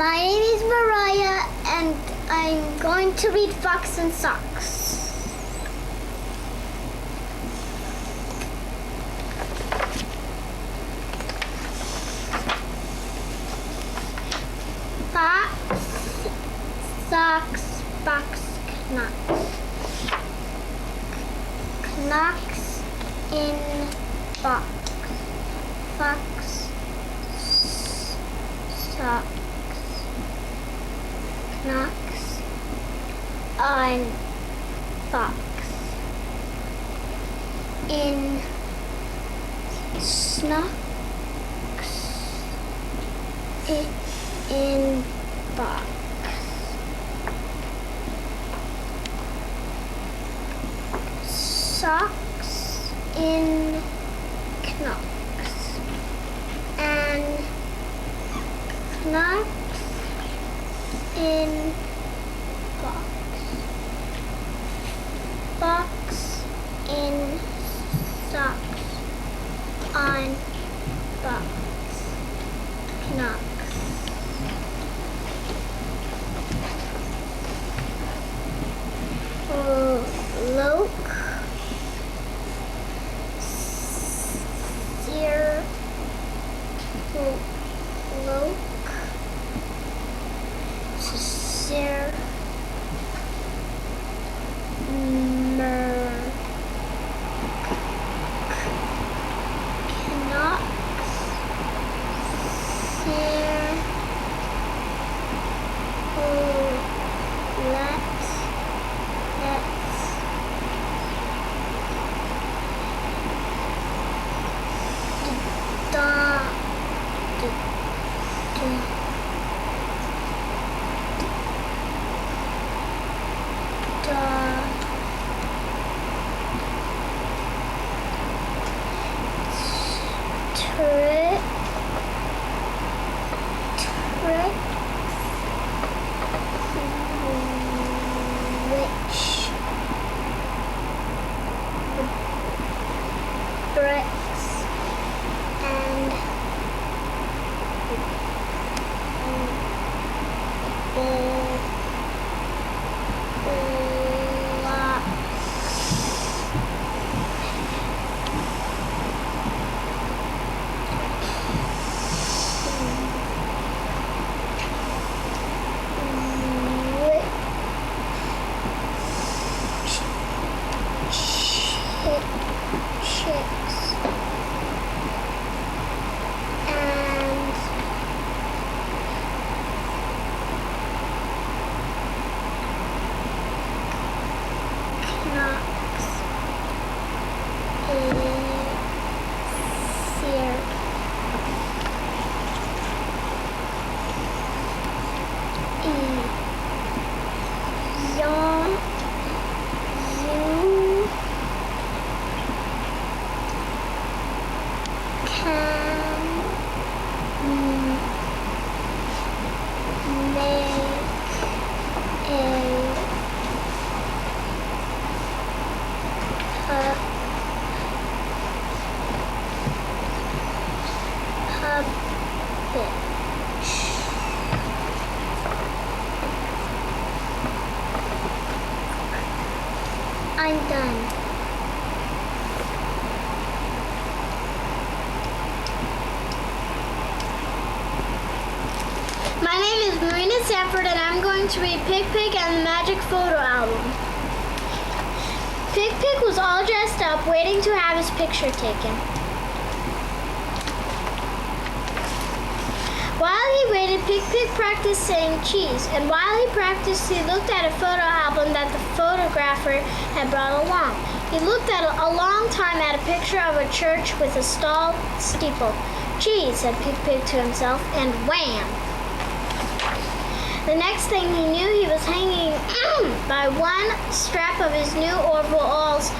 My name is Mariah, and I'm going to read Fox and Socks. Fox, socks, box, knocks. Knocks in box. Fox, socks. Knocks on box. In snocks in box. Socks in knocks. And knocks in box. Box in socks on box. Knocks. Loke. Sear. Loke. Sir Mer Knox Sir Let's bricks and I'm done. My name is Marina Sanford, and I'm going to read Pig Pig and the Magic Photo Album. Pig Pig was all dressed up, waiting to have his picture taken. While he waited, Pig Pig practiced saying cheese, and while he practiced, he looked at a photo album that the photographer had brought along. He looked at a long time at a picture of a church with a tall steeple. Cheese, said Pig Pig to himself, and wham! The next thing he knew, he was hanging by one strap of his new overalls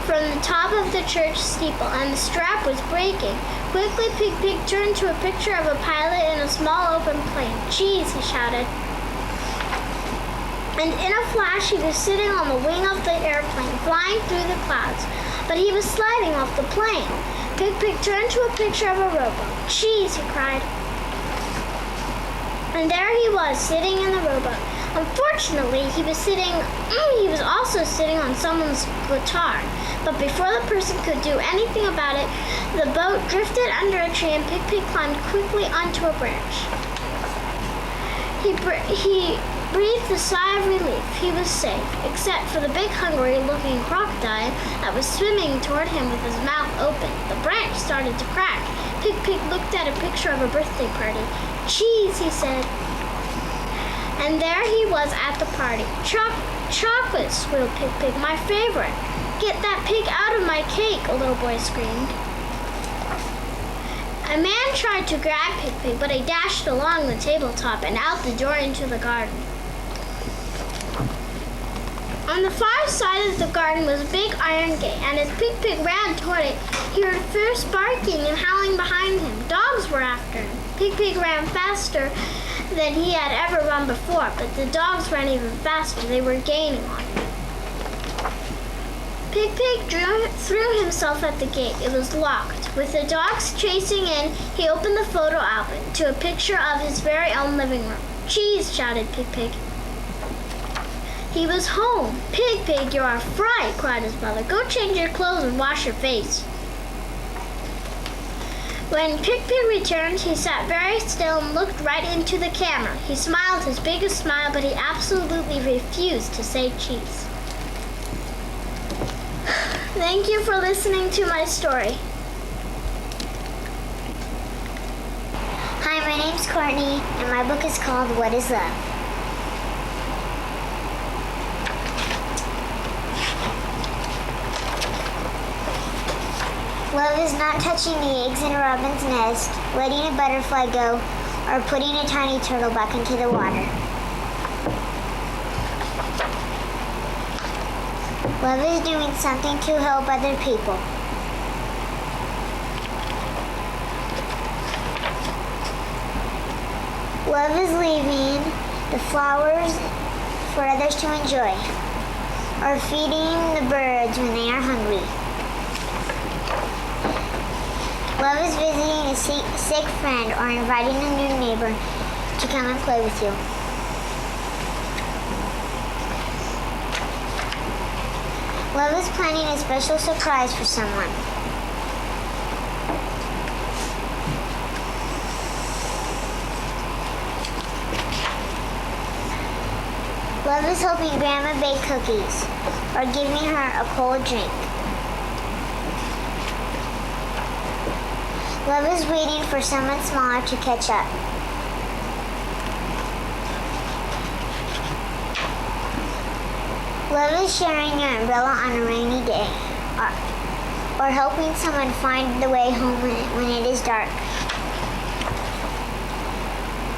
from the top of the church steeple, and the strap was breaking. Quickly, Pig Pig turned to a picture of a pilot in a small open plane. Cheese, he shouted. And in a flash, he was sitting on the wing of the airplane, flying through the clouds. But he was sliding off the plane. Pig Pig turned to a picture of a rowboat. Cheese, he cried. And there he was, sitting in the rowboat. Unfortunately, he was also sitting on someone's guitar. But before the person could do anything about it, the boat drifted under a tree and Pig-Pig climbed quickly onto a branch. He breathed a sigh of relief. He was safe, except for the big hungry-looking crocodile that was swimming toward him with his mouth open. The branch started to crack. Pig-Pig looked at a picture of a birthday party. "Cheese," he said. And there he was at the party. Chocolate, squealed Pig-Pig, "my favorite." "Get that pig out of my cake," a little boy screamed. A man tried to grab Pig-Pig, but he dashed along the tabletop and out the door into the garden. On the far side of the garden was a big iron gate, and as Pig-Pig ran toward it, he heard fierce barking and howling behind him. Dogs were after him. Pig-Pig ran faster than he had ever run before, but the dogs ran even faster. They were gaining on him. Pig-Pig threw himself at the gate. It was locked. With the dogs chasing in, he opened the photo album to a picture of his very own living room. "Cheese," shouted Pig-Pig. He was home. "Pig-Pig, you're a fright," cried his mother. "Go change your clothes and wash your face." When Pig-Pig returned, he sat very still and looked right into the camera. He smiled his biggest smile, but he absolutely refused to say cheese. Thank you for listening to my story. Hi, my name's Courtney, and my book is called What is Love? Love is not touching the eggs in a robin's nest, letting a butterfly go, or putting a tiny turtle back into the water. Love is doing something to help other people. Love is leaving the flowers for others to enjoy, or feeding the birds when they are hungry. Love is visiting a sick friend or inviting a new neighbor to come and play with you. Love is planning a special surprise for someone. Love is helping Grandma bake cookies or giving her a cold drink. Love is waiting for someone smaller to catch up. Love is sharing your umbrella on a rainy day, or helping someone find the way home when it is dark.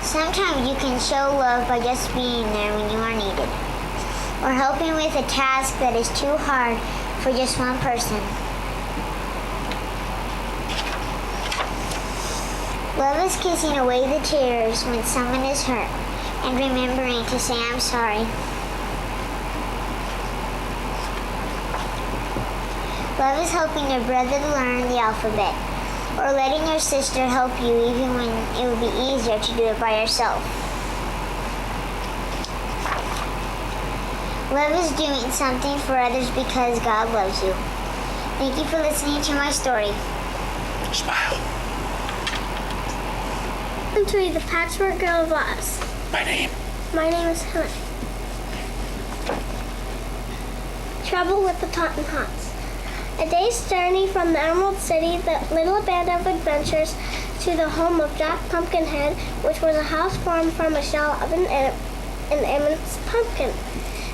Sometimes you can show love by just being there when you are needed, or helping with a task that is too hard for just one person. Love is kissing away the tears when someone is hurt and remembering to say I'm sorry. Love is helping your brother learn the alphabet, or letting your sister help you even when it would be easier to do it by yourself. Love is doing something for others because God loves you. Thank you for listening to my story. Smile. Welcome to the Patchwork Girl of Oz. My name. My name is Helen. Trouble with the Tottenhams. A day's journey from the Emerald City, the little band of adventurers, to the home of Jack Pumpkinhead, which was a house formed from a shell of an immense pumpkin.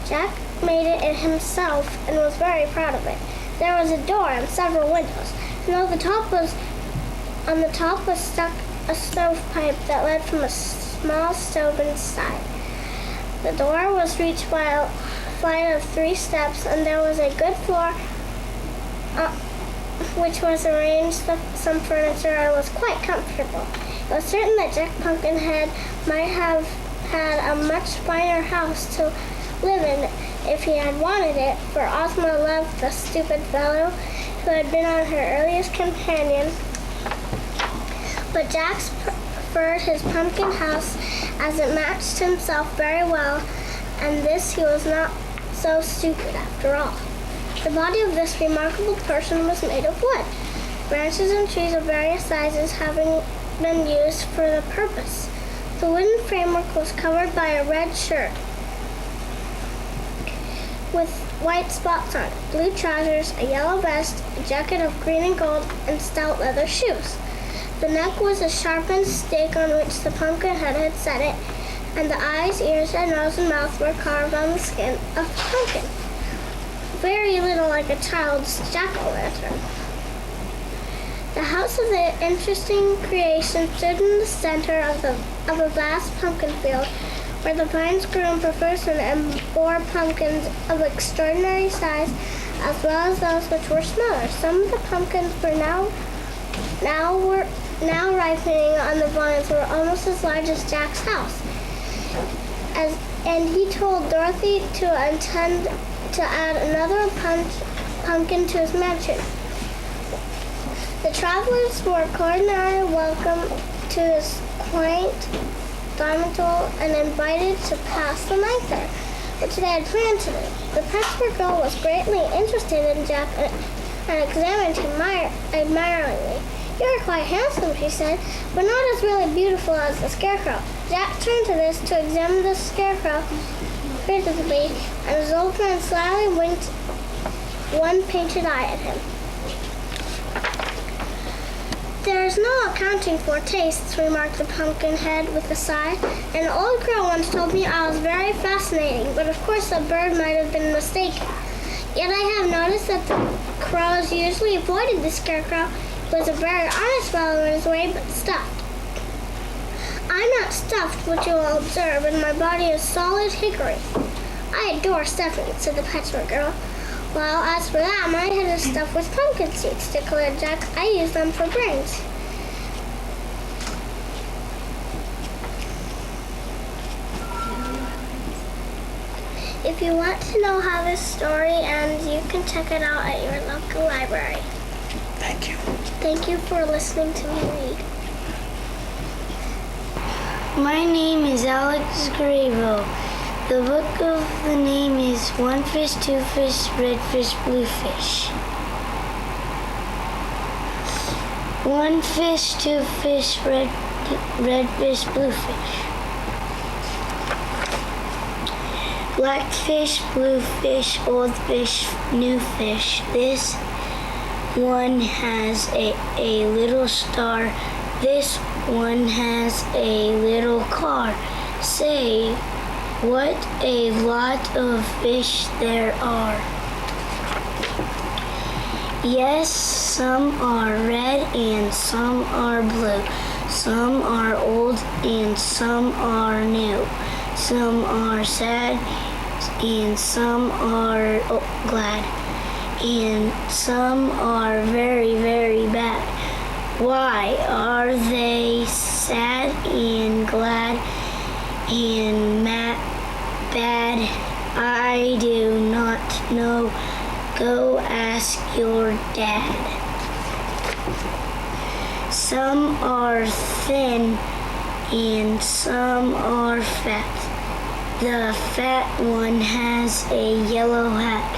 Jack made it himself and was very proud of it. There was a door and several windows, and on the top was stuck a stovepipe that led from a small stove inside. The door was reached by a flight of 3 steps, and there was a good floor which was arranged with some furniture and was quite comfortable. It was certain that Jack Pumpkinhead might have had a much finer house to live in if he had wanted it, for Ozma loved the stupid fellow who had been on her earliest companion. But Jack preferred his pumpkin house as it matched himself very well, and this he was not so stupid after all. The body of this remarkable person was made of wood, branches and trees of various sizes having been used for the purpose. The wooden framework was covered by a red shirt with white spots on it, blue trousers, a yellow vest, a jacket of green and gold, and stout leather shoes. The neck was a sharpened stake on which the pumpkin head had set it, and the eyes, ears, and nose and mouth were carved on the skin of the pumpkin, very little like a child's jack-o'-lantern. The house of the interesting creation stood in the center of a vast pumpkin field, where the vines grew in profusion and bore pumpkins of extraordinary size, as well as those which were smaller. Some of the pumpkins were now ripening on the vines were almost as large as Jack's house. And he told Dorothy to intend to add another pumpkin to his mansion. The travelers were cordially welcome to his quaint dormitory and invited to pass the night there, which they had planned to do. The Patchwork Girl was greatly interested in Jack and examined him admiringly. "You are quite handsome," she said, "but not as really beautiful as the Scarecrow." Jack turned to this to examine the Scarecrow critically, and his old friend slyly winked one painted eye at him. "There is no accounting for tastes," remarked the Pumpkinhead with a sigh. "An old crow once told me I was very fascinating, but of course a bird might have been mistaken. Yet I have noticed that the crows usually avoided the Scarecrow. He was a very honest fellow in his way, but stuffed. I'm not stuffed, which you will observe, and my body is solid hickory." "I adore stuffing," said the Patchwork Girl. "Well, as for that, my head is stuffed with pumpkin seeds," declared Jack. "I use them for brains." If you want to know how this story ends, you can check it out at your local library. Thank you. Thank you for listening to me read. My name is Alex Gravo. The book of the name is One Fish, Two Fish, Red Fish, Blue Fish. One fish, two fish, red fish, blue fish. Black fish, blue fish, old fish, new fish. This one has a little star. This one has a little car. Say, what a lot of fish there are. Yes, some are red and some are blue. Some are old and some are new. Some are sad and some are glad. And some are very, very bad. Why are they sad and glad and bad? I do not know. Go ask your dad. Some are thin and some are fat. The fat one has a yellow hat.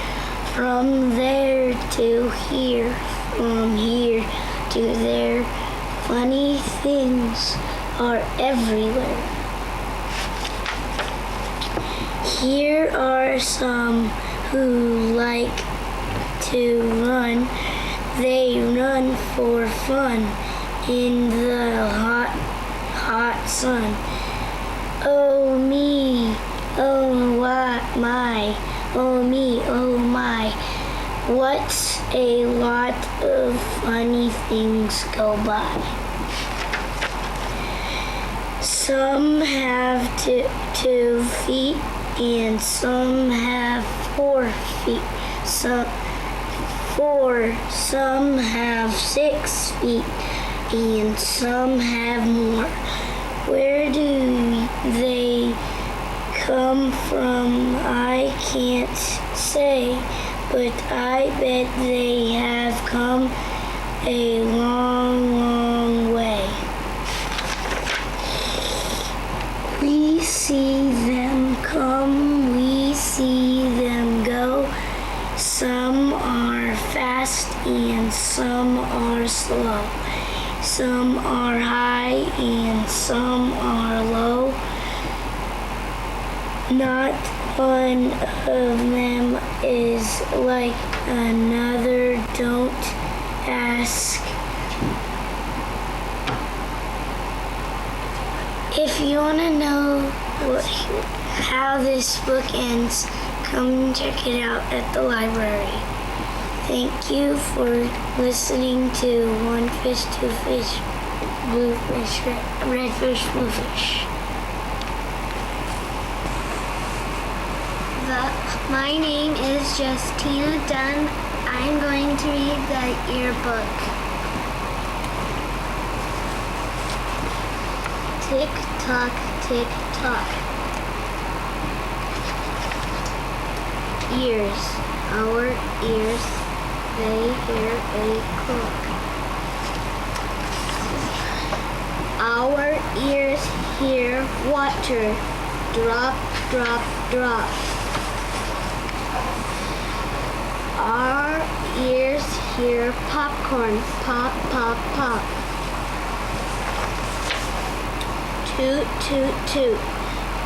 From there to here, from here to there, funny things are everywhere. Here are some who like to run. They run for fun in the hot, hot sun. Oh me, oh my, oh me, oh my. What a lot of funny things go by. Some have two feet and some have 4 feet. Some have 6 feet and some have more. Where do they come from? I can't say, but I bet they have come a long, long way. We tall. Some are high and some are low. Not one of them is like another. Don't ask. If you want to know how this book ends, come check it out at the library. Thank you for listening to One Fish, Two Fish, Blue Fish, Red Fish, Blue Fish. My name is Justina Dunn. I'm going to read the yearbook. Tick tock, tick tock. Ears, our ears, they hear a clock. Our ears hear water, drop, drop, drop. Our ears hear popcorn, pop, pop, pop. Toot, toot, toot.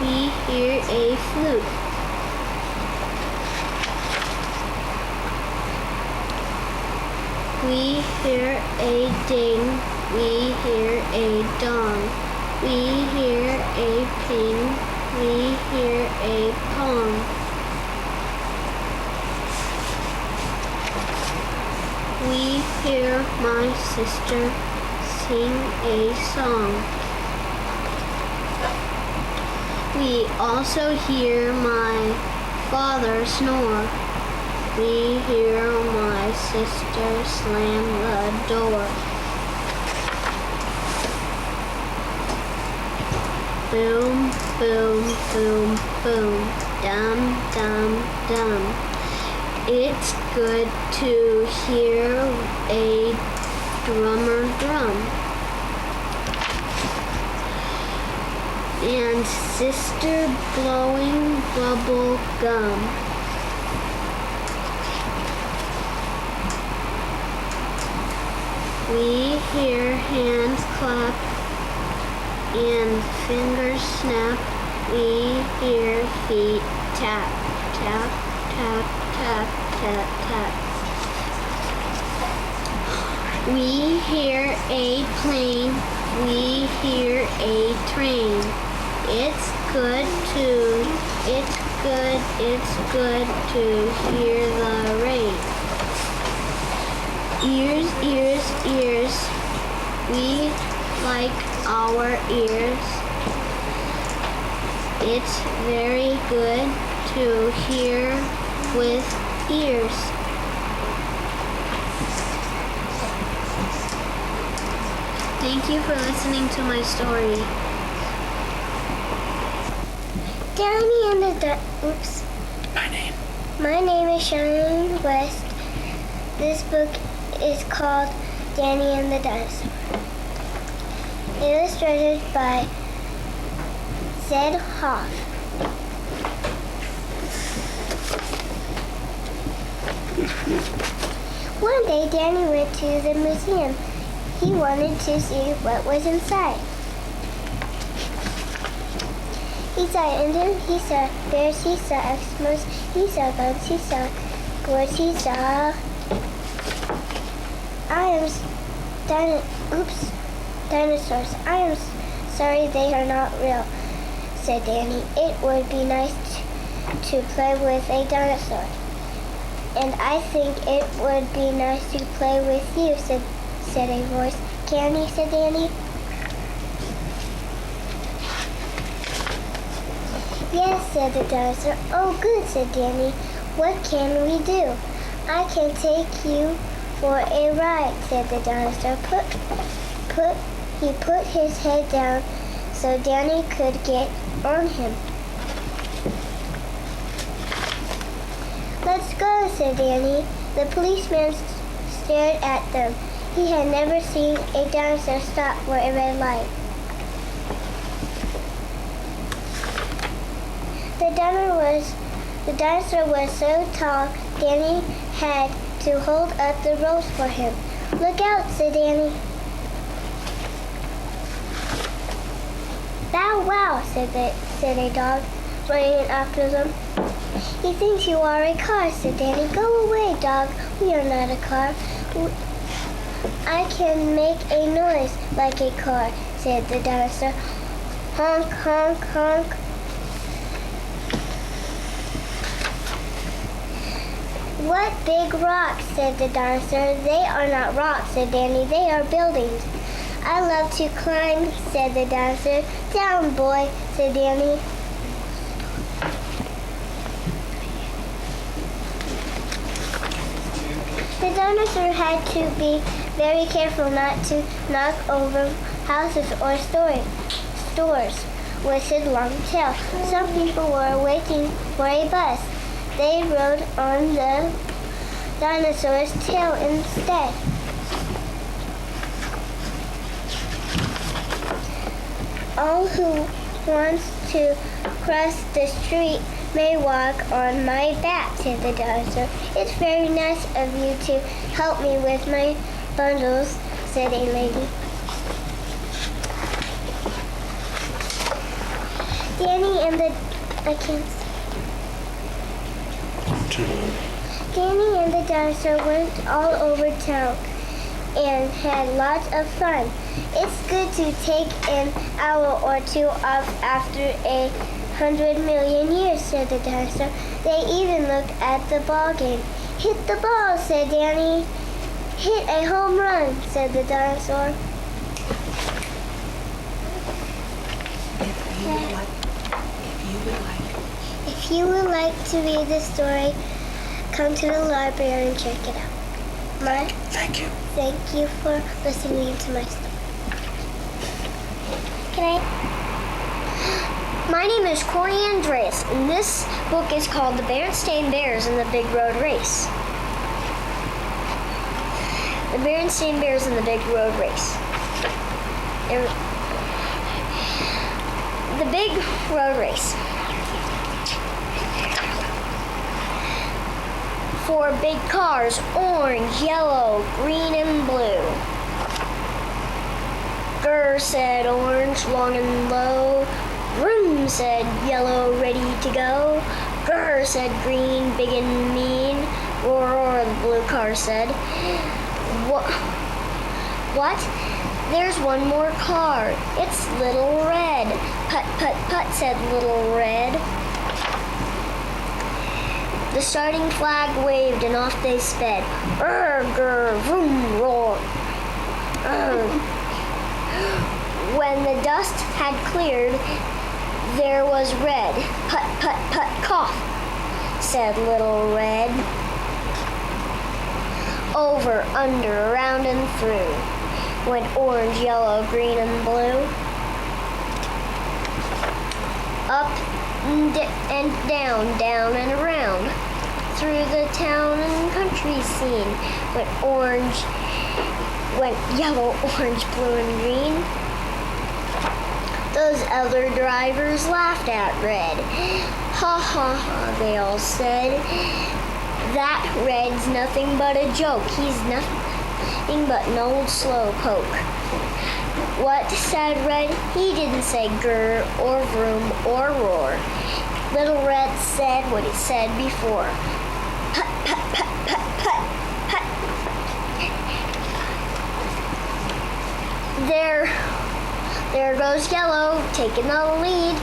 We hear a flute. We hear a ding. We hear a dong. We hear a ping. We hear a pong. We hear my sister sing a song. We also hear my father snore. We hear my sister slam the door. Boom, boom, boom, boom. Dum, dum, dum. It's good to hear a drummer drum. And sister blowing bubble gum. We hear hands clap and fingers snap. We hear feet tap, tap, tap, tap, tap, tap. We hear a plane. We hear a train. It's good to hear the rain. Ears, ears, ears. We like our ears. It's very good to hear with ears. Thank you for listening to my story. Danny and the Oops. My name is Shannon West. This book is called Danny and the Dinosaur. Illustrated by Zed Hoff. One day, Danny went to the museum. He wanted to see what was inside. He saw Indians, he saw bears, he saw Eskimos, he saw guns, he saw boards, he saw dinosaurs. I am sorry they are not real, said Danny. It would be nice to play with a dinosaur. And I think it would be nice to play with you, said a voice. Can you, said Danny. Yes, said the dinosaur. Oh, good, said Danny. What can we do? I can take you for a ride, said the dinosaur. He put his head down so Danny could get on him. Let's go, said Danny. The policeman stared at them. He had never seen a dinosaur stop for a red light. The dinosaur was so tall, Danny had to hold up the ropes for him. Look out, said Danny. Bow wow, said a dog, running after them. He thinks you are a car, said Danny. Go away, dog. We are not a car. I can make a noise like a car, said the dinosaur. Honk, honk, honk. What big rocks, said the dinosaur. They are not rocks, said Danny. They are buildings. I love to climb, said the dinosaur. Down, boy, said Danny. The dinosaur had to be very careful not to knock over houses or stores with his long tail. Some people were waiting for a bus. They rode on the dinosaur's tail instead. All who wants to cross the street may walk on my back, said the dinosaur. It's very nice of you to help me with my bundles, said a lady. Danny and the dinosaur went all over town and had lots of fun. It's good to take an hour or two off after 100 million years, said the dinosaur. They even looked at the ball game. Hit the ball, said Danny. Hit a home run, said the dinosaur. If you would like to read the story, come to the library and check it out. Thank you. Thank you for listening to my story. My name is Corey Andreas, and this book is called The Berenstain Bears and the Big Road Race. The Berenstain Bears and the Big Road Race. The Big Road Race. 4 big cars, orange, yellow, green, and blue. Grr, said orange, long and low. Vroom, said yellow, ready to go. Grr, said green, big and mean. Roar, roar, the blue car said. What? There's one more car. It's Little Red. Put, put, put, said Little Red. The starting flag waved and off they sped. Grr, vroom, roar. When the dust had cleared, there was red. Put, put, put, cough, said Little Red. Over, under, around, and through went orange, yellow, green, and blue. Up and down, down and around. Through the town and country scene went yellow, orange, blue, and green. Those other drivers laughed at Red. Ha ha ha, they all said. That Red's nothing but a joke. He's nothing but an old slowpoke. What said Red? He didn't say grr or vroom or roar. Little Red said what he said before. Put, put, put, put, put, put. There goes yellow, taking the lead.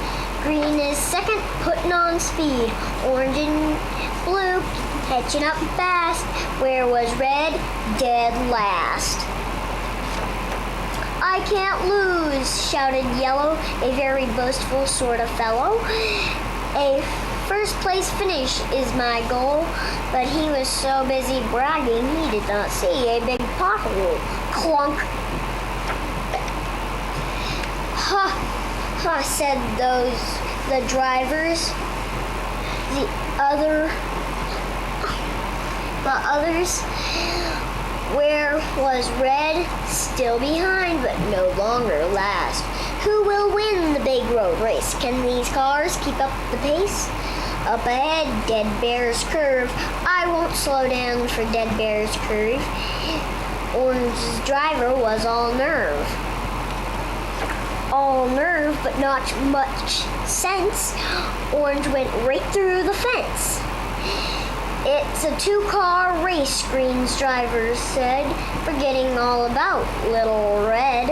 Green is second, putting on speed. Orange and blue, catching up fast. Where was red? Dead last. I can't lose, shouted Yellow, a very boastful sort of fellow. A first place finish is my goal, but he was so busy bragging he did not see a big pothole. Clunk. Ha, ha, said the drivers. The others, where was red? Still behind, but no longer last. Who will win the big road race? Can these cars keep up the pace? Up ahead, Dead Bear's Curve. I won't slow down for Dead Bear's Curve. Orange's driver was all nerve. All nerve, but not much sense. Orange went right through the fence. It's a 2-car race, Green's driver said, forgetting all about Little Red.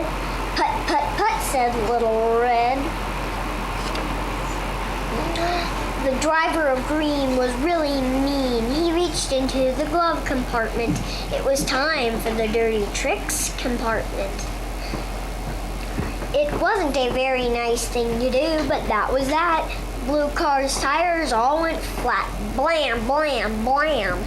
Put, put, put, said Little Red. The driver of Green was really mean. He reached into the glove compartment. It was time for the dirty tricks compartment. It wasn't a very nice thing to do, but that was that. Blue car's tires all went flat. Blam, blam, blam.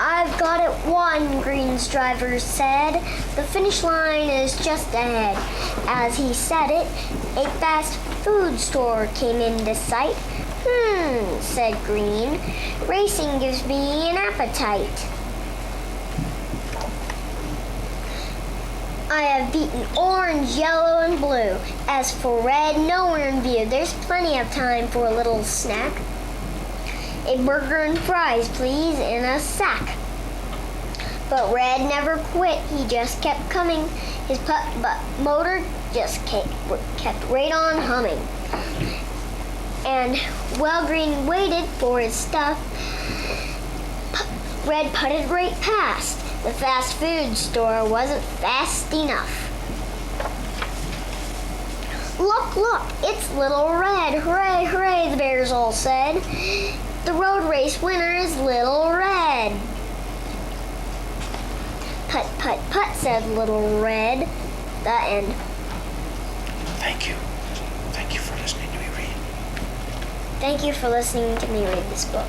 I've got it won, Green's driver said. The finish line is just ahead. As he said it, a fast food store came into sight. Said Green. Racing gives me an appetite. I have beaten orange, yellow, and blue. As for red, nowhere in view. There's plenty of time for a little snack. A burger and fries, please, in a sack. But red never quit. He just kept coming. His putt-butt motor just kept right on humming. And while Green waited for his stuff, Red putted right past. The fast food store wasn't fast enough. Look, look, it's Little Red. Hooray, hooray, the bears all said. The road race winner is Little Red. Put, put, put, said Little Red. The end. Thank you. Thank you for listening to me read. Thank you for listening to me read this book.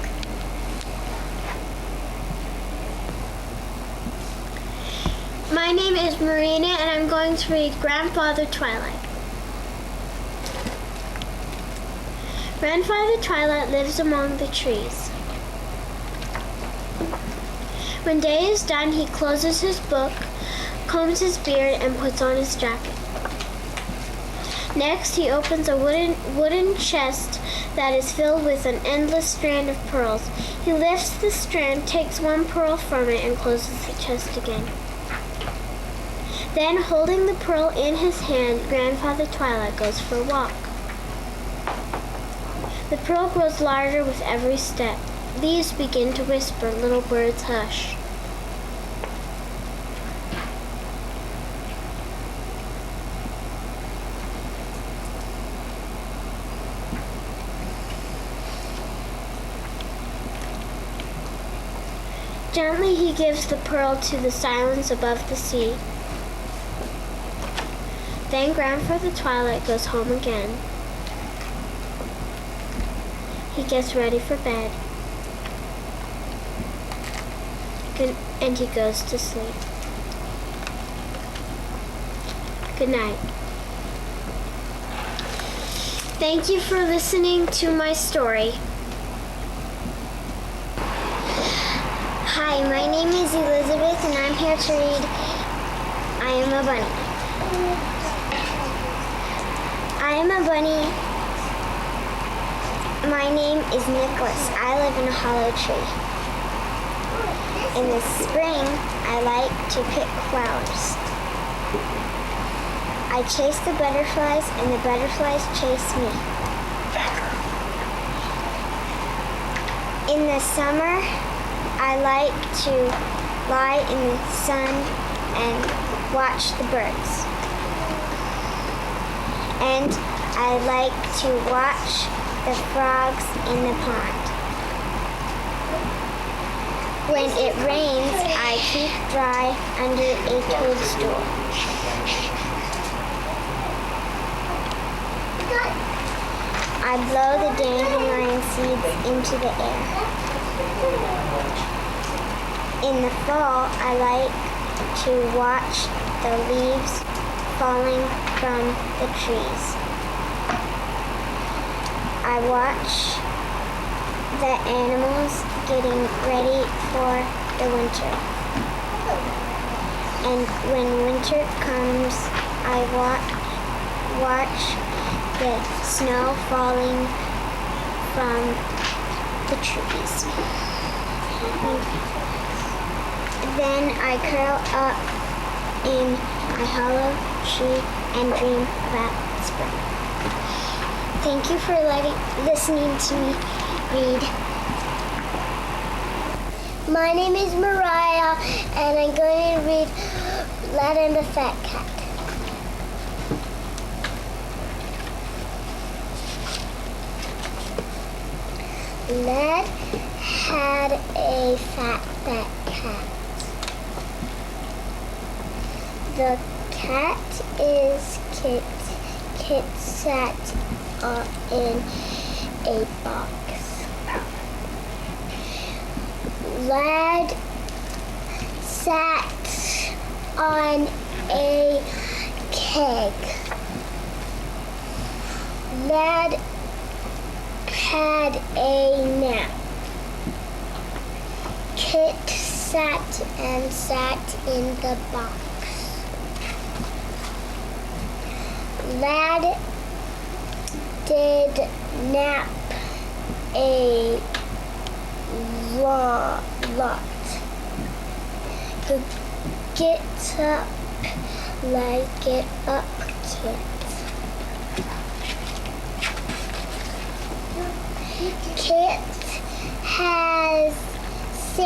My name is Marina, and I'm going to read Grandfather Twilight. Grandfather Twilight lives among the trees. When day is done, he closes his book, combs his beard, and puts on his jacket. Next, he opens a wooden chest that is filled with an endless strand of pearls. He lifts the strand, takes one pearl from it, and closes the chest again. Then, holding the pearl in his hand, Grandfather Twilight goes for a walk. The pearl grows larger with every step. Leaves begin to whisper, little birds hush. Gently he gives the pearl to the silence above the sea. Then Grandfather Twilight goes home again. He gets ready for bed. And he goes to sleep. Good night. Thank you for listening to my story. Hi, my name is Elizabeth, and I'm here to read I Am a Bunny. I am a bunny. My name is Nicholas. I live in a hollow tree. In the spring, I like to pick flowers. I chase the butterflies, and the butterflies chase me. In the summer, I like to lie in the sun and watch the birds. And I like to watch the frogs in the pond. When it rains, I keep dry under a toadstool. I blow the dandelion seeds into the air. In the fall, I like to watch the leaves falling from the trees. I watch the animals getting ready for the winter. And when winter comes, I watch the snow falling from the trees. Then I curl up in my hollow tree and dream about spring. Thank you for listening to me read. My name is Mariah, and I'm going to read Lad and the Fat Cat. Lad had a fat cat. The cat is Kit. Kit sat in a box. Lad sat on a keg. Lad had a nap. Kit sat in the box. Lad did nap a lot. Get up, Lad, get up, Kit. Kit has 6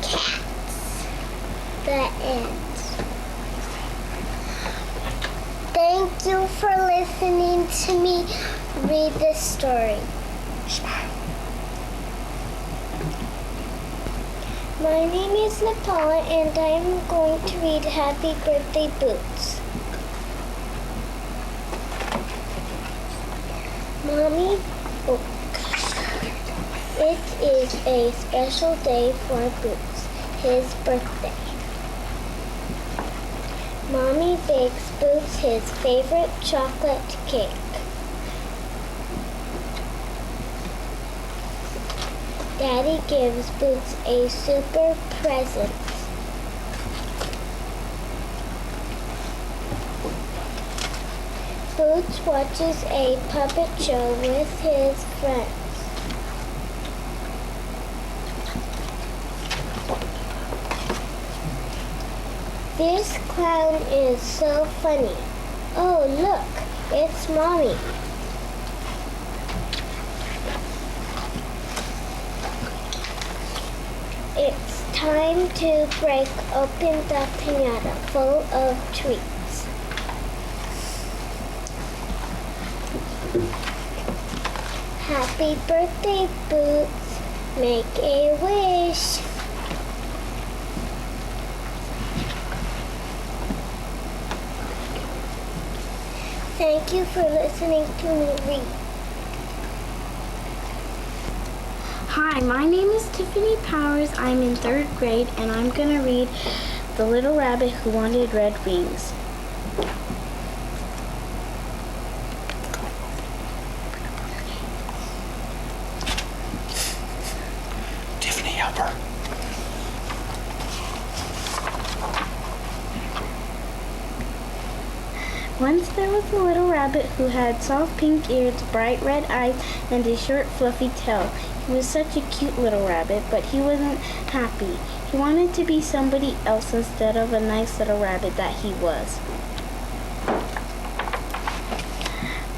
cats. The end. Thank you for listening to me read this story. Smile. My name is Nepala, and I'm going to read Happy Birthday Boots. Mommy, it is a special day for Boots, his birthday. Mommy bakes Boots his favorite chocolate cake. Daddy gives Boots a super present. Boots watches a puppet show with his friends. This clown is so funny. Oh, look, it's Mommy. It's time to break open the piñata full of treats. Happy birthday, Boots. Make a wish. Thank you for listening to me read. Hi, my name is Tiffany Powers. I'm in 3rd grade, and I'm going to read The Little Rabbit Who Wanted Red Wings. Tiffany, help her. Once there was a little rabbit who had soft pink ears, bright red eyes, and a short fluffy tail. He was such a cute little rabbit, but he wasn't happy. He wanted to be somebody else instead of a nice little rabbit that he was.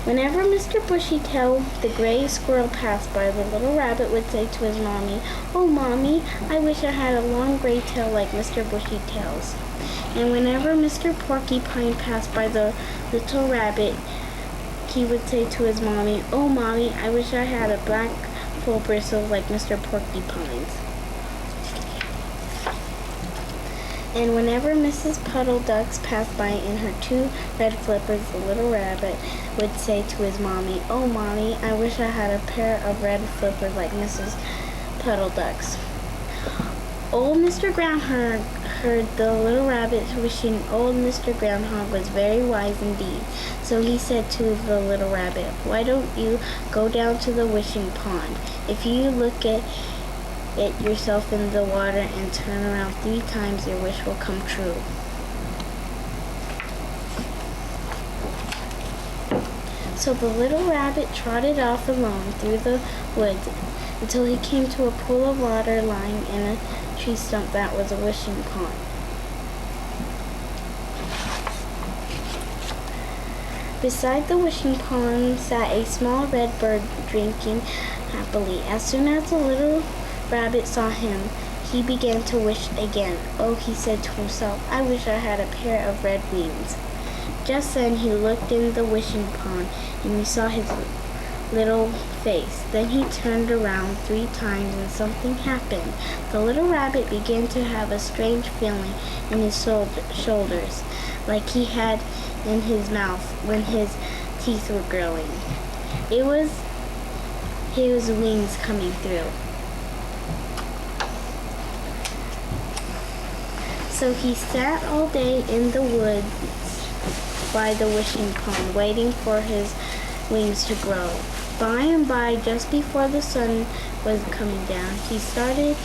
Whenever Mr. Bushytail, the gray squirrel, passed by, the little rabbit would say to his mommy, "Oh, Mommy, I wish I had a long gray tail like Mr. Bushytail's." And whenever Mr. Porcupine passed by the little rabbit, he would say to his mommy, "Oh, Mommy, I wish I had a black full bristles like Mr. Porcupine's." And whenever Mrs. Puddle Ducks passed by in her 2 red flippers, the little rabbit would say to his mommy, "Oh, Mommy, I wish I had a pair of red flippers like Mrs. Puddle Ducks." Old Mr. Groundhog heard the little rabbit wishing old Mr. Groundhog was very wise indeed. So he said to the little rabbit, "Why don't you go down to the wishing pond? If you look at it yourself in the water and turn around 3 times, your wish will come true." So the little rabbit trotted off alone through the woods until he came to a pool of water lying in a tree stump that was a wishing pond. Beside the wishing pond sat a small red bird drinking happily. As soon as the little rabbit saw him, he began to wish again. Oh, he said to himself, I wish I had a pair of red wings. Just then he looked in the wishing pond and he saw his little face. Then he turned around 3 times and something happened. The little rabbit began to have a strange feeling in his shoulders, like he had in his mouth when his teeth were growing. It was his wings coming through. So he sat all day in the woods by the wishing pond, waiting for his wings to grow. By and by, just before the sun was coming down, he started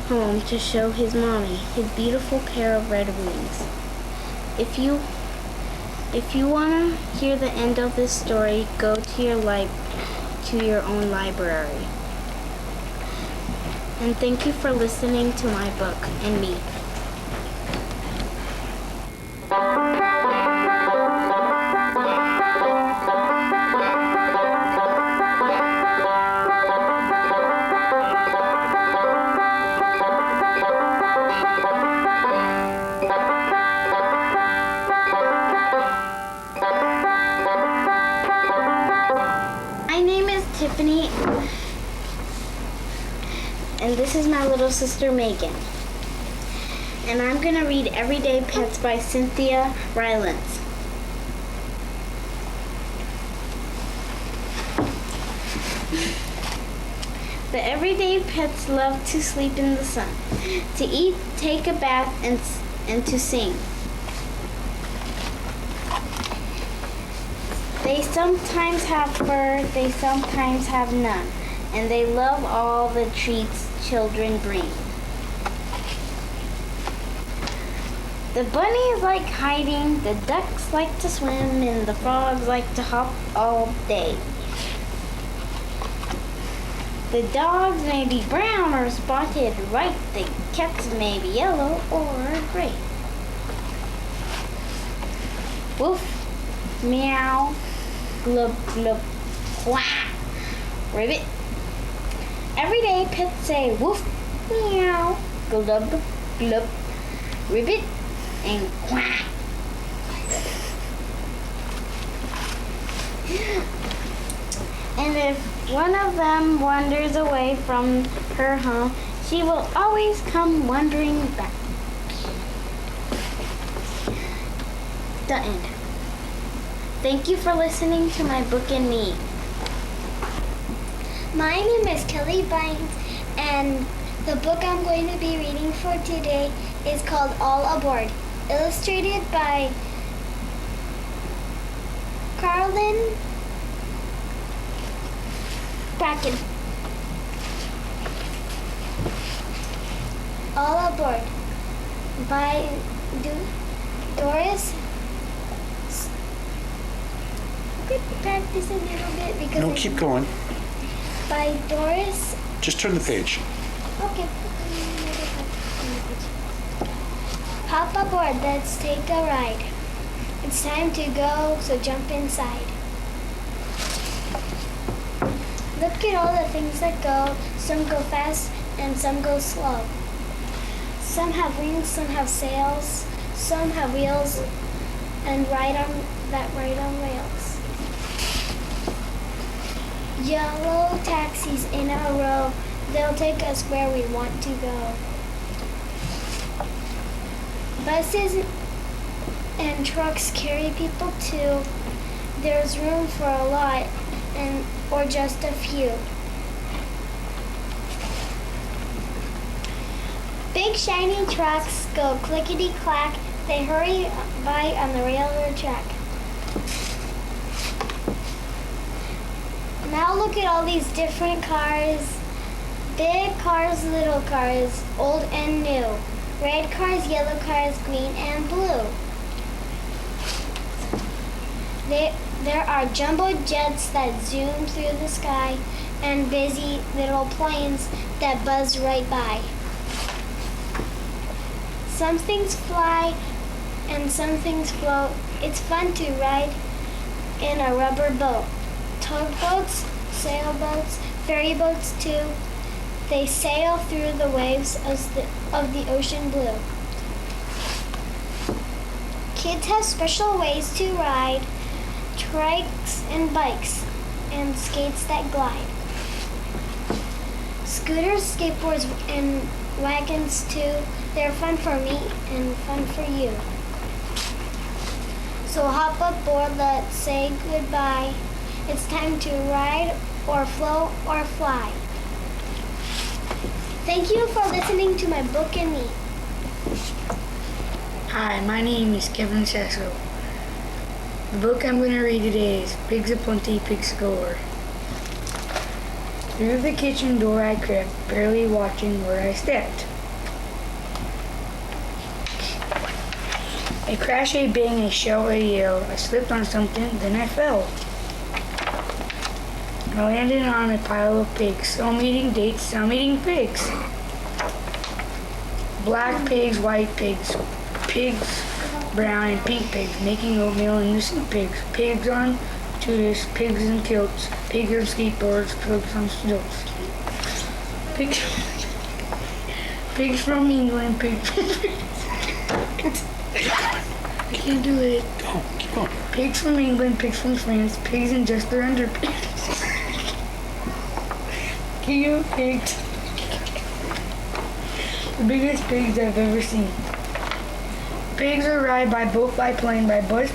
home to show his mommy his beautiful pair of red wings. If you want to hear the end of this story, go to your own library. And thank you for listening to my book and me. My name is Tiffany, and this is my little sister Megan. And I'm going to read Everyday Pets by Cynthia Rylance. The everyday pets love to sleep in the sun, to eat, take a bath, and to sing. They sometimes have fur, they sometimes have none, and they love all the treats children bring. The bunnies like hiding, the ducks like to swim, and the frogs like to hop all day. The dogs may be brown or spotted white, the cats may be yellow or gray. Woof, meow, glub glub, quack, ribbit. Everyday pets say woof, meow, glub glub, ribbit, and quack. And if one of them wanders away from her home, she will always come wandering back. The end. Thank you for listening to my book and me. My name is Kelly Bynes, and the book I'm going to be reading for today is called All Aboard, illustrated by Carlin Bracken. All Aboard by Doris. Could practice a little bit because No, keep going. by Doris. Just turn the page. Okay. Hop aboard, let's take a ride. It's time to go, so jump inside. Look at all the things that go. Some go fast and some go slow. Some have wings, some have sails, some have wheels and ride on rails. Yellow taxis in a row, they'll take us where we want to go. Buses and trucks carry people too. There's room for a lot or just a few. Big shiny trucks go clickety-clack. They hurry by on the railroad track. Now look at all these different cars. Big cars, little cars, old and new. Red cars, yellow cars, green and blue. There are jumbo jets that zoom through the sky and busy little planes that buzz right by. Some things fly and some things float. It's fun to ride in a rubber boat. Tugboats, sailboats, ferry boats too. They sail through the waves of the ocean blue. Kids have special ways to ride, trikes and bikes, and skates that glide. Scooters, skateboards, and wagons too. They're fun for me and fun for you. So hop aboard, let's say goodbye. It's time to ride or float or fly. Thank you for listening to my book and me. Hi, my name is Kevin Sasso. The book I'm going to read today is Pigs Aplenty, Pigs Galore. Through the kitchen door I crept, barely watching where I stepped. A crash, a bang, a shout, a yell. I slipped on something, then I fell. I landed on a pile of pigs. Some eating dates, some eating pigs. Black pigs, white pigs, pigs, brown and pink pigs, making oatmeal and innocent pigs. Pigs on tutors, pigs in kilts, pigs on skateboards, pigs on stilts. Pigs from England, pigs from I can't do it. Go, keep going. Pigs from England, pigs from France, pigs in just their underpants. King of pigs. The biggest pigs I've ever seen. Pigs are ride by boat, by plane, by bus.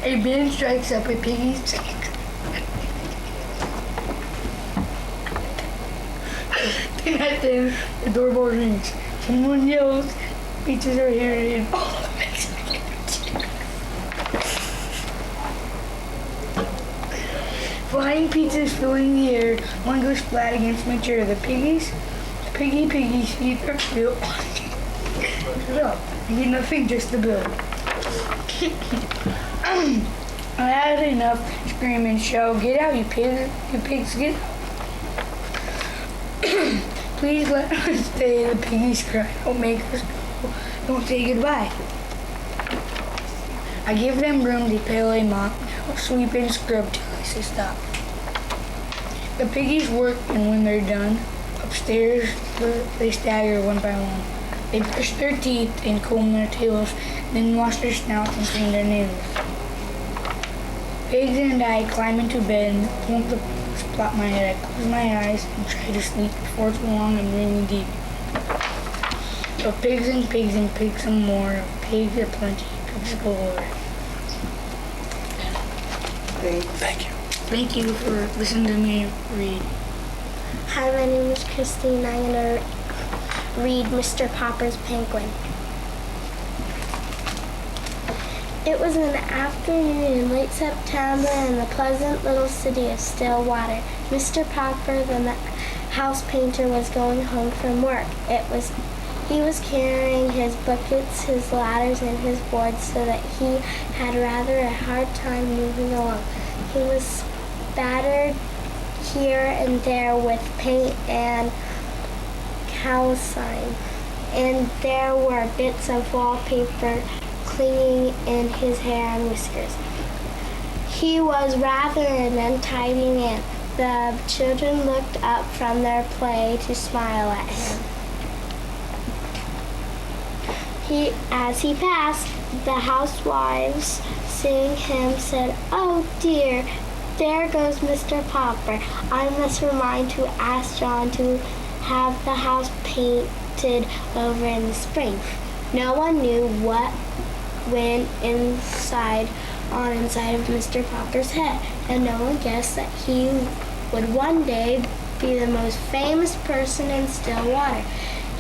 A band strikes up a piggy's Then the doorbell rings. Someone yells, pizzas are here and flying pizzas filling the air. One goes flat against my chair. The piggies eat their fill. Shut up. I get nothing, just the bill. I had enough. Scream and shout. Get out, you pigs, get out. Please let us stay. The piggies cry. Don't make us go. Don't say goodbye. I give them room. They pail a mop. Sweep and scrub till I say stop. The piggies work, and when they're done, upstairs they stagger one by one. They brush their teeth and comb their tails, then wash their snouts and clean their nails. Pigs and I climb into bed and won't the pillows plop my head. I close my eyes and try to sleep before too long and really deep. So pigs and pigs some more. Pigs aplenty, pigs galore. Thank you. Thank you for listening to me read. Hi, my name is Christine. I'm going to read Mr. Popper's Penguin. It was an afternoon in late September in the pleasant little city of Stillwater. Mr. Popper, the house painter, was going home from work. He was carrying his buckets, his ladders, and his boards so that he had rather a hard time moving along. He was spattered here and there with paint and calcine, and there were bits of wallpaper clinging in his hair and whiskers. He was rather an untidy man. The children looked up from their play to smile at him. As he passed, the housewives seeing him said, "Oh dear, there goes Mr. Popper. I must remind to ask John to have the house painted over in the spring." No one knew what went inside of Mr. Popper's head, and no one guessed that he would one day be the most famous person in Stillwater.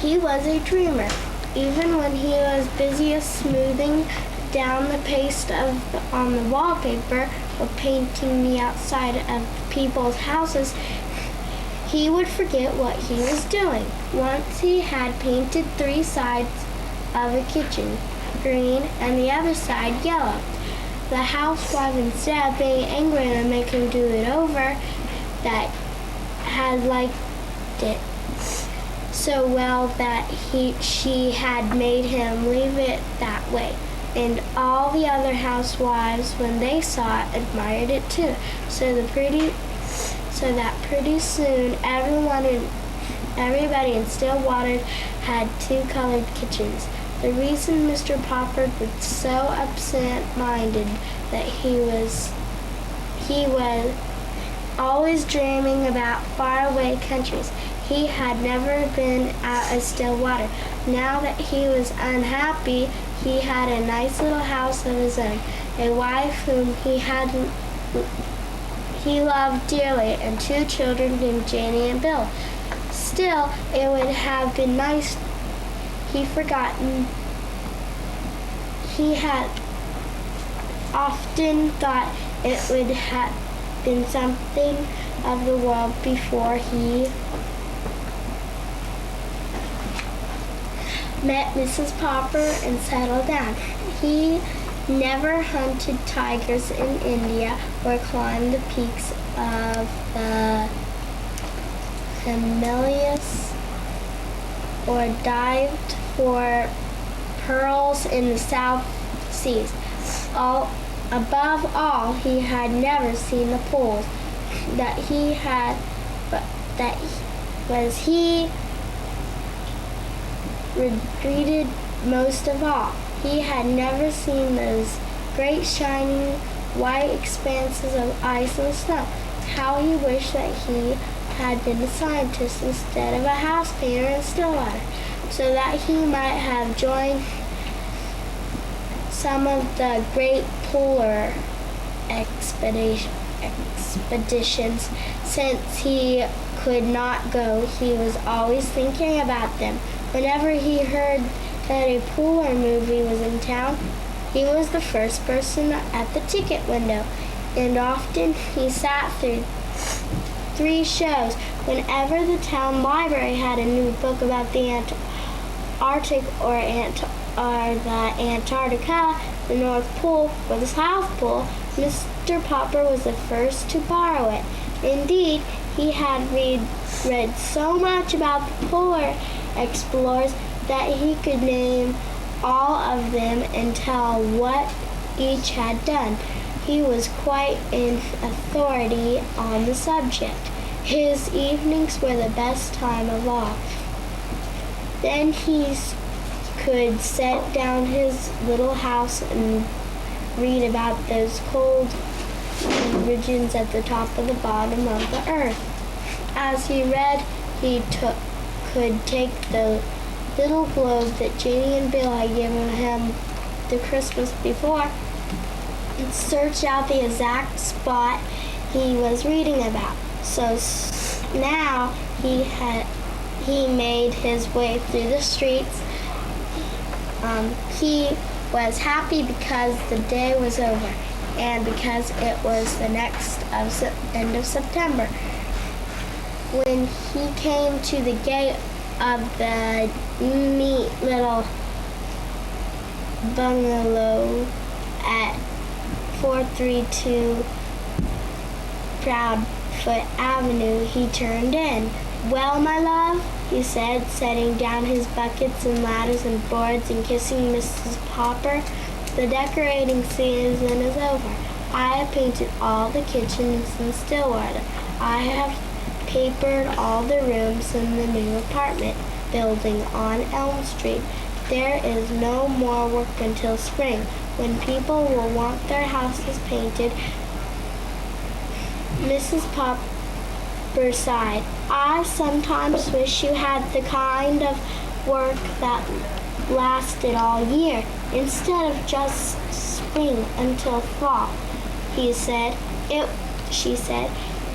He was a dreamer. Even when he was busy smoothing down the paste on the wallpaper or painting the outside of people's houses, he would forget what he was doing. Once he had painted 3 sides of a kitchen green and the other side yellow. The housewife, instead of being angry and making him do it over, that had liked it so well that she had made him leave it that way. And all the other housewives, when they saw it, admired it too. So that pretty soon everybody in Stillwater had 2 colored kitchens. The reason Mr. Popper was so absent-minded that he was always dreaming about faraway countries. He had never been out of Stillwater. Now that he was unhappy, he had a nice little house of his own, a wife whom he loved dearly, and 2 children named Janie and Bill. Still, it would have been nice. He had often thought it would have been something of the world before he met Mrs. Popper and settled down. He never hunted tigers in India or climbed the peaks of the Himalayas or dived for pearls in the South Seas. Above all, he had never seen the poles. He regretted most of all. He had never seen those great shining white expanses of ice and snow. How he wished that he had been a scientist instead of a house painter in Stillwater, so that he might have joined some of the great polar expeditions. Since he could not go, he was always thinking about them. Whenever he heard that a polar movie was in town, he was the first person at the ticket window, and often he sat through 3 shows. Whenever the town library had a new book about the Arctic or the Antarctica, the North Pole, or the South Pole, Mr. Popper was the first to borrow it. Indeed, he had read so much about the polar explorers that he could name all of them and tell what each had done. He was quite an authority on the subject. His evenings were the best time of all. Then he could set down his little house and read about those cold regions at the top of the bottom of the earth. As he read, he could take the little globe that Janie and Bill had given him the Christmas before and search out the exact spot he was reading about. So now he made his way through the streets. He was happy because the day was over and because it was the end of September. When he came to the gate of the neat little bungalow at 432 Proudfoot Avenue, he turned in. "Well, my love," he said, setting down his buckets and ladders and boards and kissing Mrs. Popper, "the decorating season is over. I have painted all the kitchens in Stillwater. I have papered all the rooms in the new apartment building on Elm Street. There is no more work until spring, when people will want their houses painted." Mrs. Popper sighed. "I sometimes wish you had the kind of work that lasted all year, instead of just spring until fall," she said.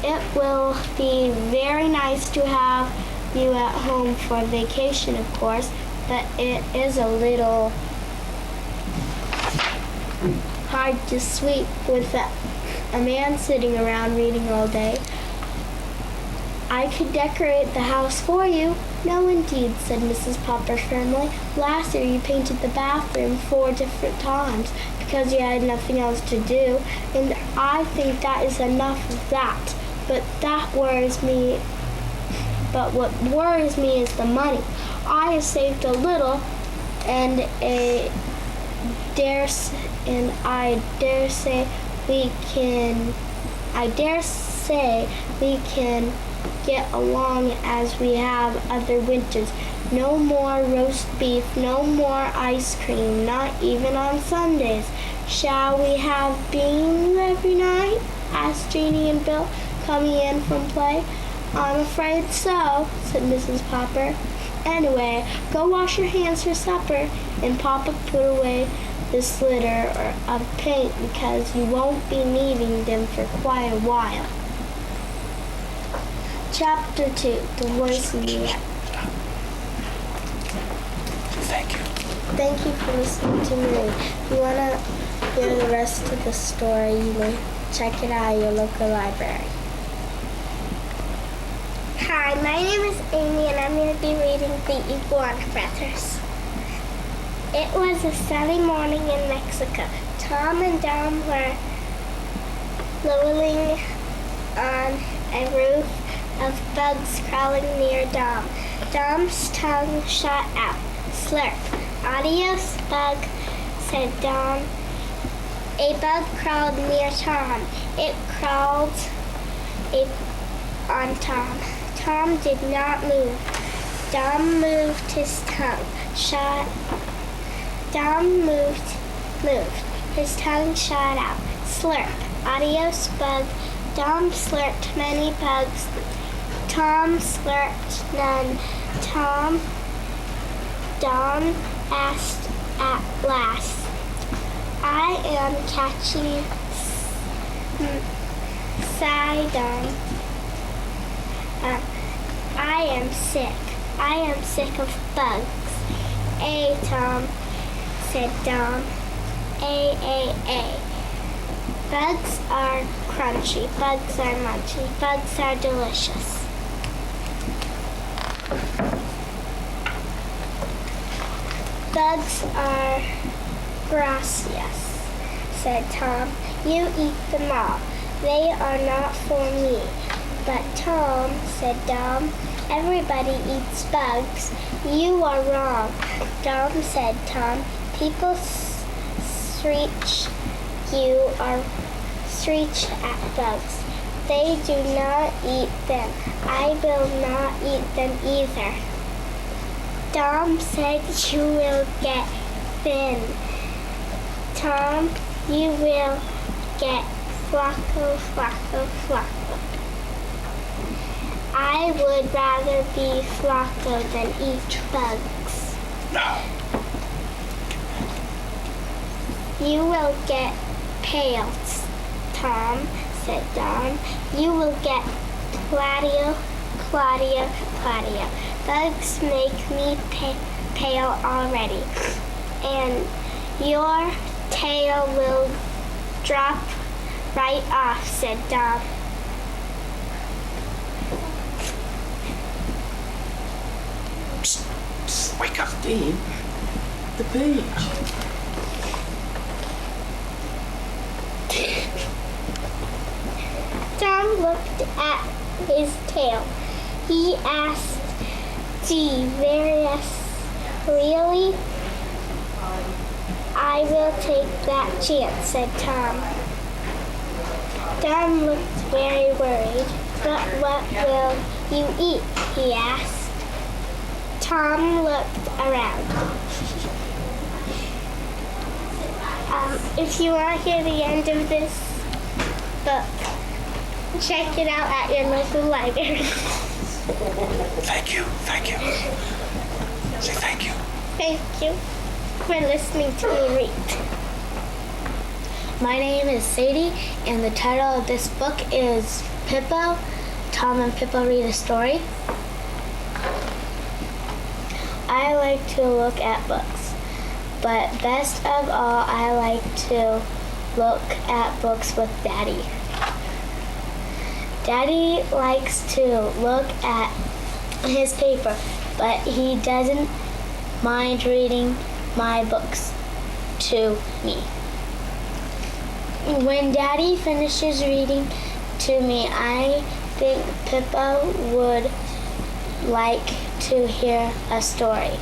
It will be very nice to have you at home for vacation, of course, but it is a little hard to sweep with a man sitting around reading all day." "I could decorate the house for you." "No, indeed," said Mrs. Popper firmly. "Last year you painted the bathroom 4 different times because you had nothing else to do, and I think that is enough of that. but that worries me. But what worries me is the money. I have saved a little, and I dare say we can get along as we have other winters. No more roast beef, no more ice cream, not even on Sundays. Shall we have beans every night? Asked Jeannie and Bill, coming in from play. I'm afraid so, said Mrs. Popper. Anyway, go wash your hands for supper, and Papa put away this litter of paint because you won't be needing them for quite a while. Chapter 2, The Voice in the Air. Thank you. Thank you for listening to me. If you want to hear the rest of the story, you may check it out at your local library. Hi, my name is Amy and I'm going to be reading The Iguana Brothers. It was a sunny morning in Mexico. Tom and Dom were lolling on a roof of bugs crawling near Dom. Dom's tongue shot out. Slurp. Adios, bug, said Dom. A bug crawled near Tom. It crawled on Tom. Tom did not move. Dom moved his tongue. Dom moved. His tongue shot out. Slurp. Adios, bug. Dom slurped many bugs. Tom slurped none. Dom asked at last, I am catching Sidon. I am sick. I am sick of bugs. Tom, said Dom. A. Bugs are crunchy. Bugs are munchy. Bugs are delicious. Bugs are gracias, said Tom. You eat them all. They are not for me. But Tom, said Dom, everybody eats bugs. You are wrong. Dom, said Tom. People screech at bugs. They do not eat them. I will not eat them either. Dom said you will get thin. Tom, you will get flacco. I would rather be flacco than eat bugs. No. You will get pale, Tom, said Dom. You will get Claudia. Bugs make me pale already. And your tail will drop right off, said Dom. Psst, wake up, Dean. The page. Tom looked at his tail. He asked, gee, really? I will take that chance, said Tom. Tom looked very worried. But what will you eat? He asked. Tom looked around. If you want to hear the end of this book, check it out at your local library. Thank you. Say thank you. Thank you for listening to me read. My name is Sadie, and the title of this book is Pippo. Tom and Pippo read a story. I like to look at books, but best of all, I like to look at books with Daddy. Daddy likes to look at his paper, but he doesn't mind reading my books to me. When Daddy finishes reading to me. I think Pippo would like to hear a story.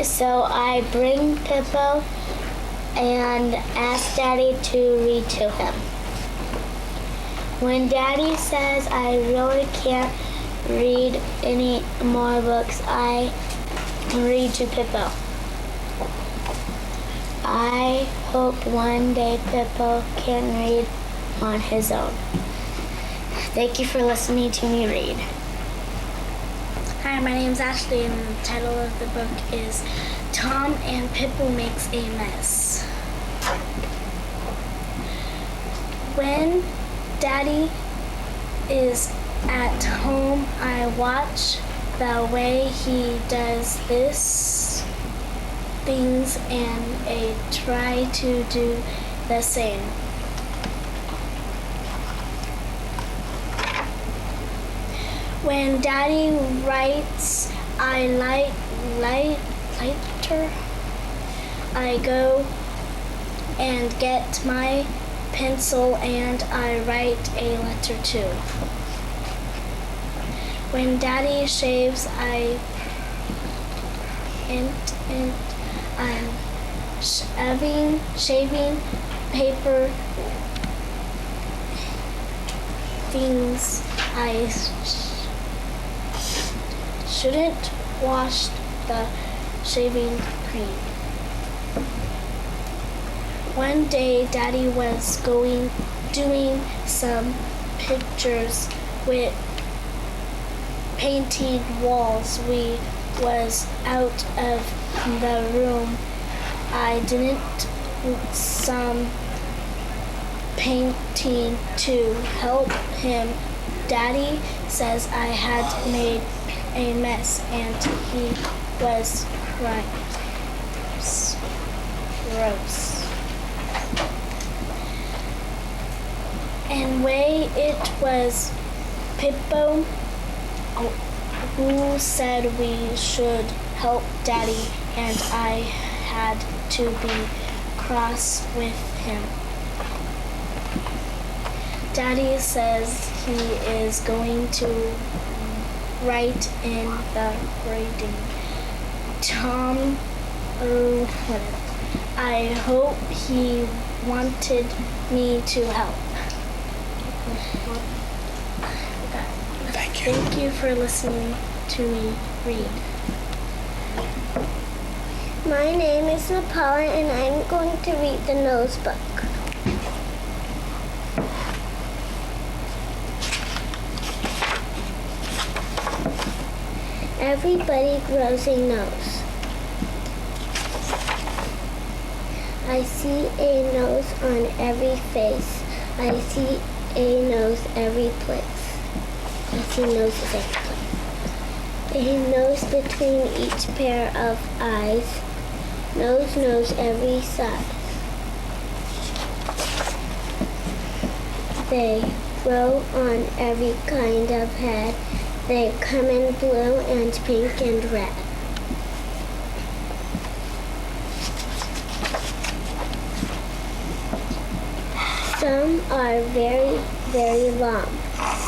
So I bring Pippo and ask Daddy to read to him. When Daddy says I really can't read any more books, I read to Pippo. I hope one day Pippo can read on his own. Thank you for listening to me read. Hi, my name's Ashley, and the title of the book is Tom and Pippo Makes a Mess. When Daddy is at home, I watch the way he does this things and I try to do the same. When Daddy writes, I lighter. I go and get my pencil and I write a letter too. When Daddy shaves, I'm shaving paper things. I shouldn't wash the shaving cream. One day Daddy was doing some pictures with painted walls. We was out of the room. I didn't some painting to help him. Daddy says I had made a mess and he was crying. Gross. And way it was Pippo who said we should help Daddy, and I had to be cross with him. Daddy says he is going to write in the grading. Tom, I hope he wanted me to help. Thank you. Thank you for listening to me read. My name is Nepala and I'm going to read the nose book. Everybody grows a nose. I see a nose on every face. I see a nose every place. I see noses every place. A nose between each pair of eyes. Nose every side. They grow on every kind of head. They come in blue and pink and red. Some are very, very long.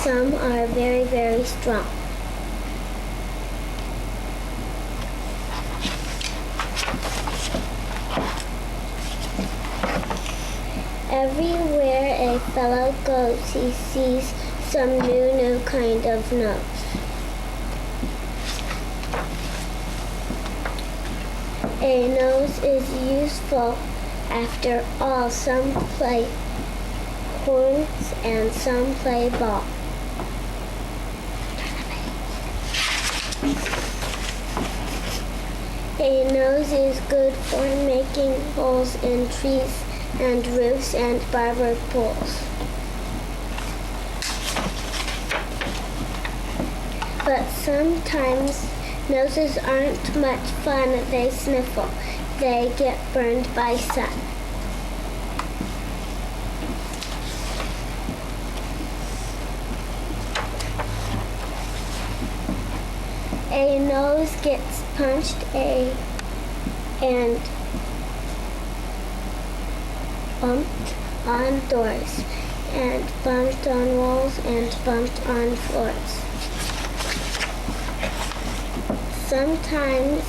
Some are very, very strong. Everywhere a fellow goes, he sees some new kind of nose. A nose is useful after all. Some play horns and some play ball. A nose is good for making holes in trees and roofs and barber poles. But sometimes noses aren't much fun. They sniffle. They get burned by sun. A nose gets punched and bumped on doors, and bumped on walls, and bumped on floors. Sometimes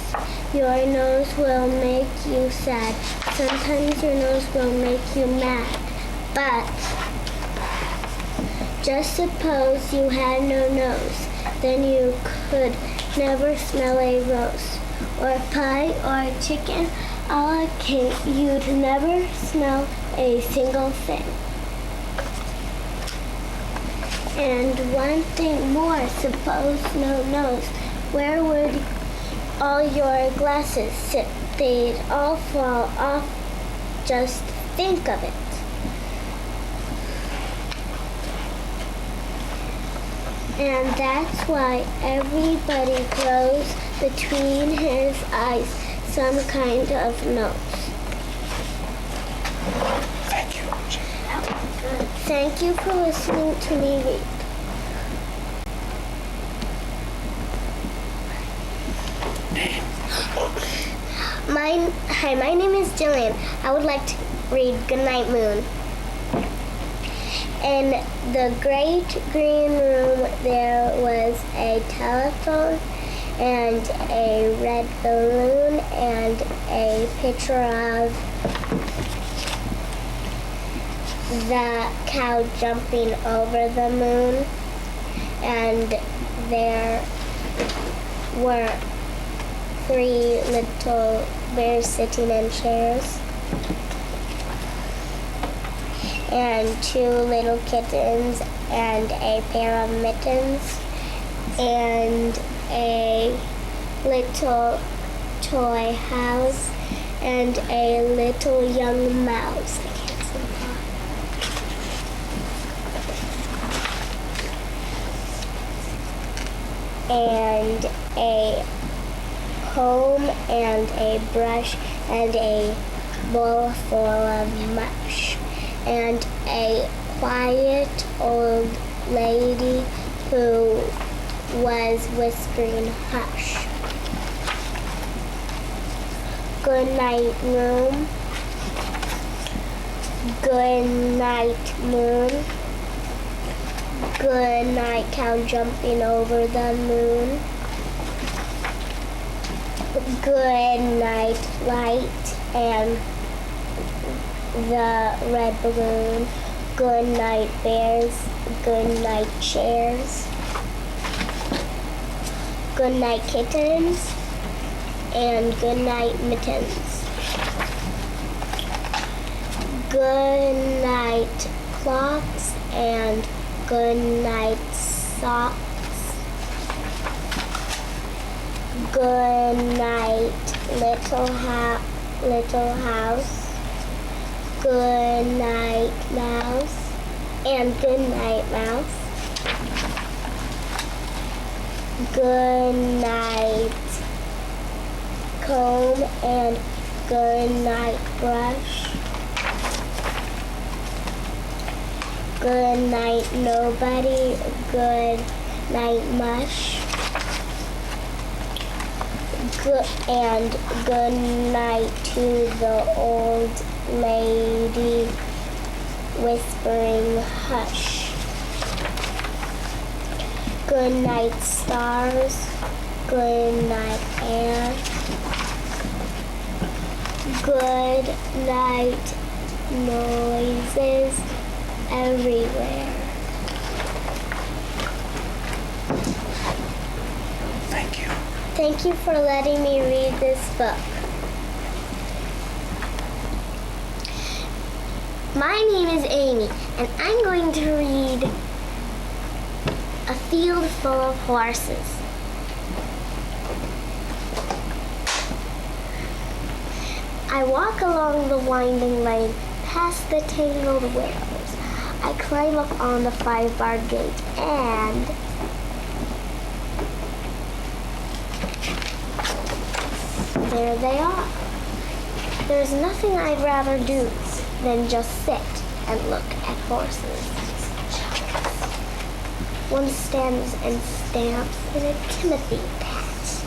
your nose will make you sad. Sometimes your nose will make you mad. But just suppose you had no nose. Then you could never smell a rose, or pie, or chicken, a cake. You'd never smell a single thing. And one thing more, suppose no nose. Where would all your glasses sit? They'd all fall off. Just think of it. And that's why everybody grows between his eyes some kind of nose. Thank you. Thank you for listening to me read. Hi, my name is Jillian. I would like to read Goodnight Moon. In the great green room, there was a telephone and a red balloon and a picture of the cow jumping over the moon. And there were 3 little bears sitting in chairs, and 2 little kittens, and a pair of mittens, and a little toy house, and a little young mouse. I can't see that. And a comb, and a brush, and a bowl full of mush, and a quiet old lady who was whispering hush. Good night, room. Good night, moon. Good night, cow jumping over the moon. Good night, light, and the red balloon. Good night, bears. Good night, chairs. Good night, kittens. And good night, mittens. Good night, clocks. And good night, socks. Good night, little house. Good night, mouse. And good night, mouse. Good night, comb. And good night, brush. Good night, nobody. Good night, mush. And good night to the old lady whispering hush. Good night, stars. Good night, air. Good night, noises everywhere. Thank you. Thank you for letting me read this book. My name is Amy, and I'm going to read A Field Full of Horses. I walk along the winding lane, past the tangled willows. I climb up on the 5-barred gate, and there they are. There's nothing I'd rather do than just sit and look at horses. One stands and stamps in a timothy patch.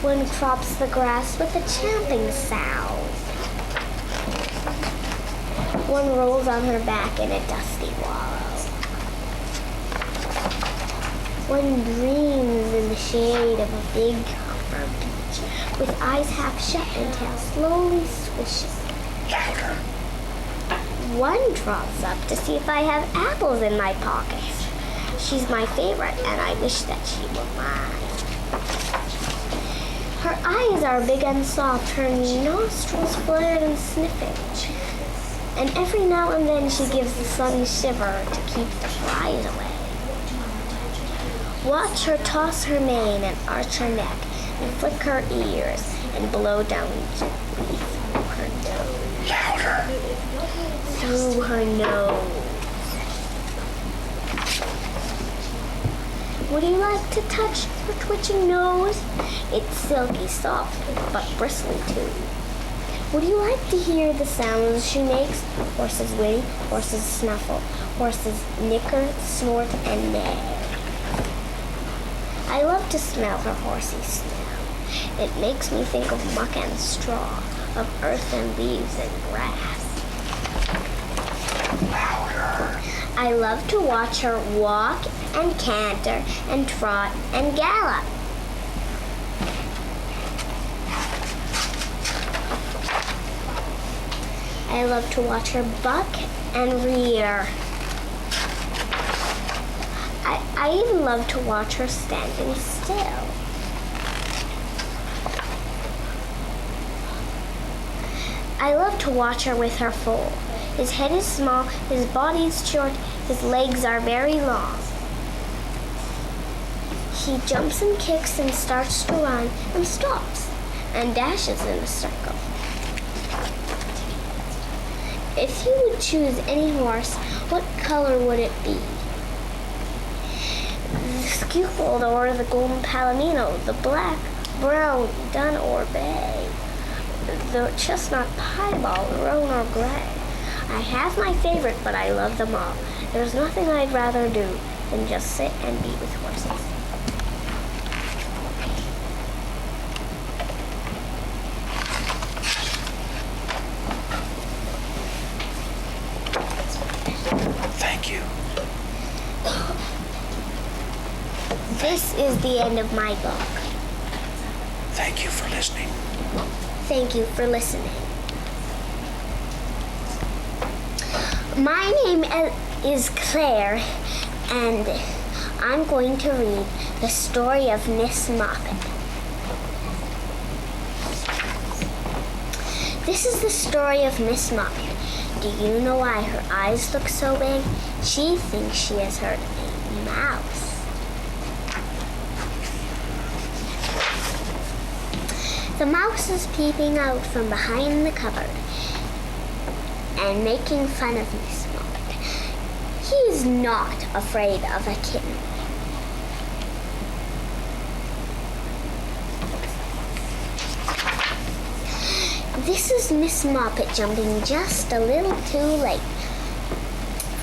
One crops the grass with a champing sound. One rolls on her back in a dusty wallow. One dreams in the shade of a big copper beech, with eyes half shut and tail slowly swishing. Louder. One draws up to see if I have apples in my pockets. She's my favorite, and I wish that she were mine. Her eyes are big and soft, her nostrils flared and sniffing. And every now and then she gives the sun a shiver to keep the flies away. Watch her toss her mane and arch her neck and flick her ears and blow down gently through her nose. Louder. Through her nose. Would you like to touch her twitching nose? It's silky soft, but bristly too. Would you like to hear the sounds she makes? Horses whinny, horses snuffle, horses nicker, snort, and neigh. I love to smell her horsey smell. It makes me think of muck and straw, of earth and leaves and grass. Louder. I love to watch her walk and canter and trot and gallop. I love to watch her buck and rear. I even love to watch her standing still. I love to watch her with her foal. His head is small, his body is short, his legs are very long. He jumps and kicks and starts to run and stops and dashes in a circle. If you would choose any horse, what color would it be? The Skewfold or the Golden Palomino, the black, brown, dun or bay, the chestnut piebald, roan or gray. I have my favorite, but I love them all. There's nothing I'd rather do than just sit and be with horses. Thank you. This is the end of my book. Thank you for listening. Thank you for listening. My name is Claire, and I'm going to read the story of Miss Moppet. This is the story of Miss Moppet. Do you know why her eyes look so big? She thinks she has heard a mouse. The mouse is peeping out from behind the cupboard and making fun of Miss Moppet. He is not afraid of a kitten. This is Miss Moppet jumping just a little too late.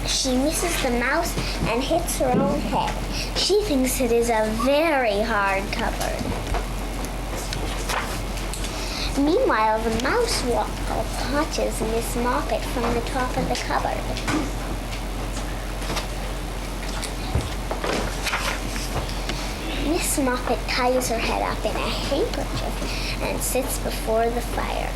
She misses the mouse and hits her own head. She thinks it is a very hard cupboard. Meanwhile, the mouse watches Miss Moppet from the top of the cupboard. Miss Moppet ties her head up in a handkerchief and sits before the fire.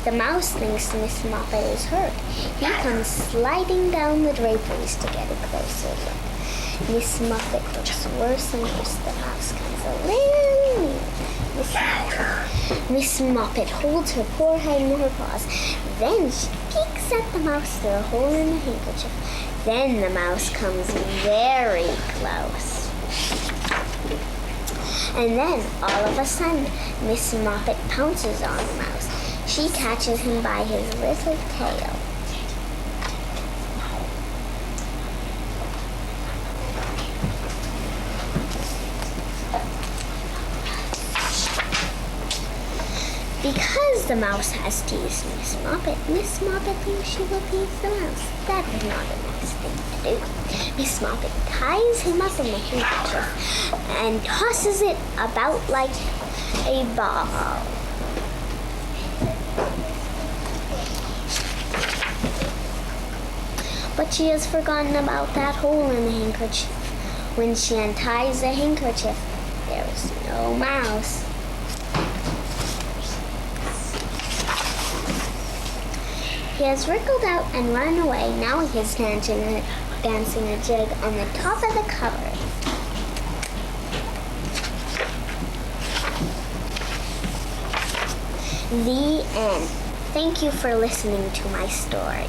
The mouse thinks Miss Moppet is hurt. He comes sliding down the draperies to get a closer look. Miss Moppet looks worse and worse. The mouse comes a little nearer. Miss Moppet holds her poor head in her paws. Then she peeks at the mouse through a hole in the handkerchief. Then the mouse comes very close. And then, all of a sudden, Miss Moppet pounces on the mouse. She catches him by his little tail. Because the mouse has teased Miss Moppet thinks she will tease the mouse. That is not a nice thing to do. Miss Moppet ties him up in the handkerchief and tosses it about like a ball. But she has forgotten about that hole in the handkerchief. When she unties the handkerchief, there is no mouse. He has wriggled out and run away. Now he is dancing a jig on the top of the cupboard. The end. Thank you for listening to my story.